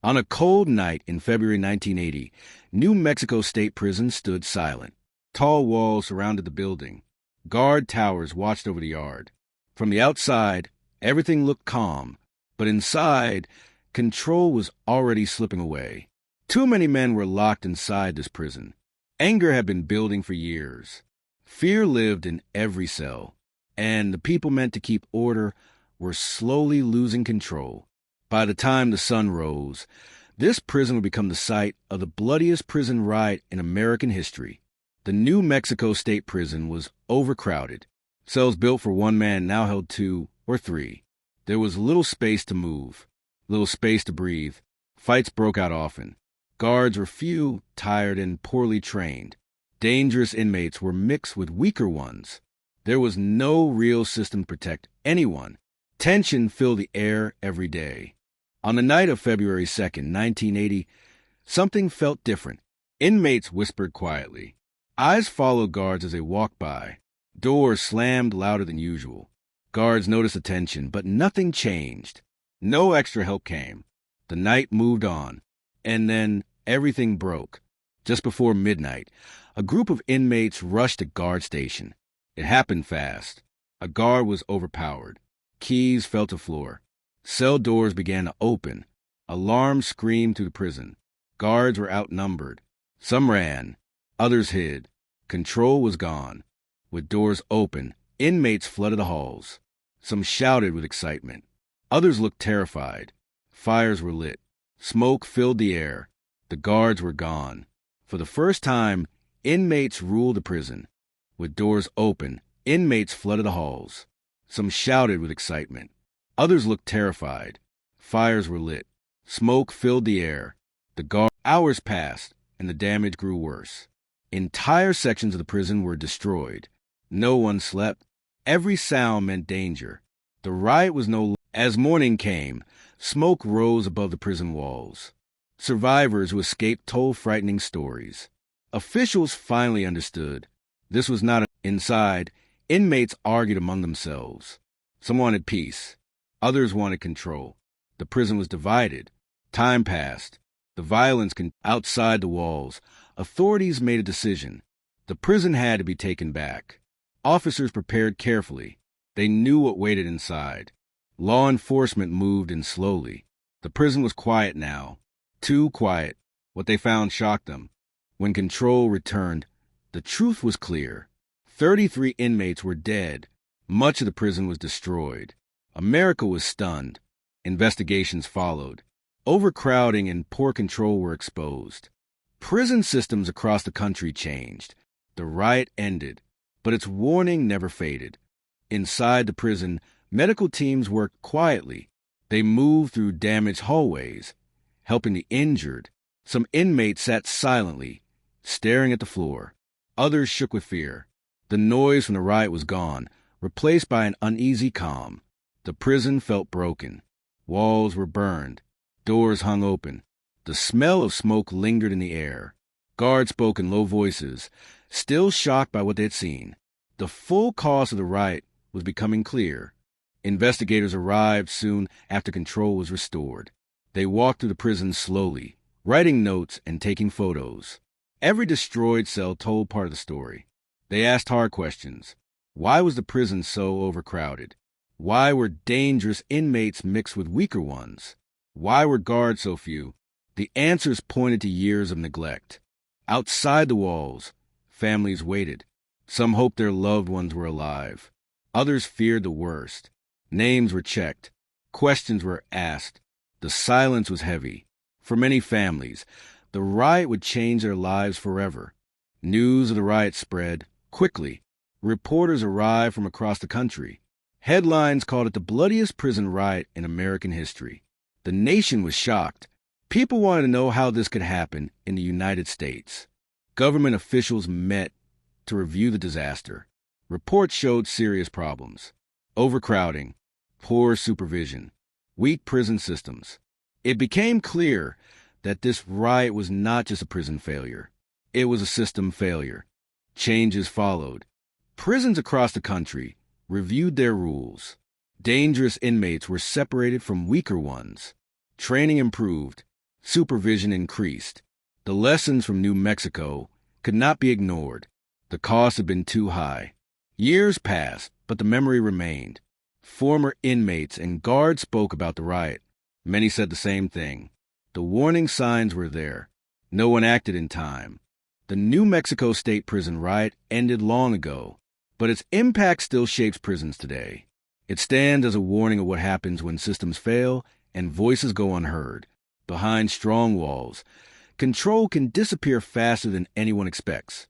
On a cold night in February 1980, New Mexico State Prison stood silent. Tall walls surrounded the building. Guard towers watched over the yard. From the outside, everything looked calm, but inside, control was already slipping away. Too many men were locked inside this prison. Anger had been building for years. Fear lived in every cell, and the people meant to keep order were slowly losing control. By the time the sun rose, this prison would become the site of the bloodiest prison riot in American history. The New Mexico State Prison was overcrowded. Cells built for one man now held 2 or 3. There was little space to move, little space to breathe. Fights broke out often. Guards were few, tired, and poorly trained. Dangerous inmates were mixed with weaker ones. There was no real system to protect anyone. Tension filled the air every day. On the night of February 2nd, 1980, something felt different. Inmates whispered quietly. Eyes followed guards as they walked by. Doors slammed louder than usual. Guards noticed the tension, but nothing changed. No extra help came. The night moved on, and then everything broke. Just before midnight, a group of inmates rushed a guard station. It happened fast. A guard was overpowered. Keys fell to the floor. Cell doors began to open. Alarms screamed through the prison. Guards were outnumbered. Some ran. Others hid. Control was gone. With doors open, inmates flooded the halls. Some shouted with excitement. Others looked terrified. Fires were lit. Smoke filled the air. The guards were gone. For the first time, inmates ruled the prison. With doors open, inmates flooded the halls. Some shouted with excitement. Others looked terrified. Fires were lit. Smoke filled the air. Hours passed, and the damage grew worse. Entire sections of the prison were destroyed. No one slept. Every sound meant danger. The riot was As morning came, smoke rose above the prison walls. Survivors who escaped told frightening stories. Officials finally understood. This was not inside. Inmates argued among themselves. Some wanted peace. Others wanted control. The prison was divided. Time passed. The violence outside the walls. Authorities made a decision. The prison had to be taken back. Officers prepared carefully. They knew what waited inside. Law enforcement moved in slowly. The prison was quiet now. Too quiet. What they found shocked them. When control returned, the truth was clear. 33 inmates were dead. Much of the prison was destroyed. America was stunned. Investigations followed. Overcrowding and poor control were exposed. Prison systems across the country changed. The riot ended, but its warning never faded. Inside the prison, medical teams worked quietly. They moved through damaged hallways, helping the injured. Some inmates sat silently, staring at the floor. Others shook with fear. The noise from the riot was gone, replaced by an uneasy calm. The prison felt broken. Walls were burned. Doors hung open. The smell of smoke lingered in the air. Guards spoke in low voices, still shocked by what they had seen. The full cause of the riot was becoming clear. Investigators arrived soon after control was restored. They walked through the prison slowly, writing notes and taking photos. Every destroyed cell told part of the story. They asked hard questions. Why was the prison so overcrowded? Why were dangerous inmates mixed with weaker ones? Why were guards so few? The answers pointed to years of neglect. Outside the walls, families waited. Some hoped their loved ones were alive. Others feared the worst. Names were checked. Questions were asked. The silence was heavy. For many families, the riot would change their lives forever. News of the riot spread quickly. Reporters arrived from across the country. Headlines called it the bloodiest prison riot in American history. The nation was shocked. People wanted to know how this could happen in the United States. Government officials met to review the disaster. Reports showed serious problems: overcrowding, poor supervision, weak prison systems. It became clear that this riot was not just a prison failure. It was a system failure. Changes followed. Prisons across the country reviewed their rules. Dangerous inmates were separated from weaker ones. Training improved. supervision increased. The lessons from New Mexico could not be ignored. The costs had been too high. Years passed, but the memory remained. Former inmates and guards spoke about the riot. Many said the same thing. The warning signs were there. No one acted in time. The New Mexico State Prison Riot ended long ago, but its impact still shapes prisons today. It stands as a warning of what happens when systems fail and voices go unheard. Behind strong walls, control can disappear faster than anyone expects.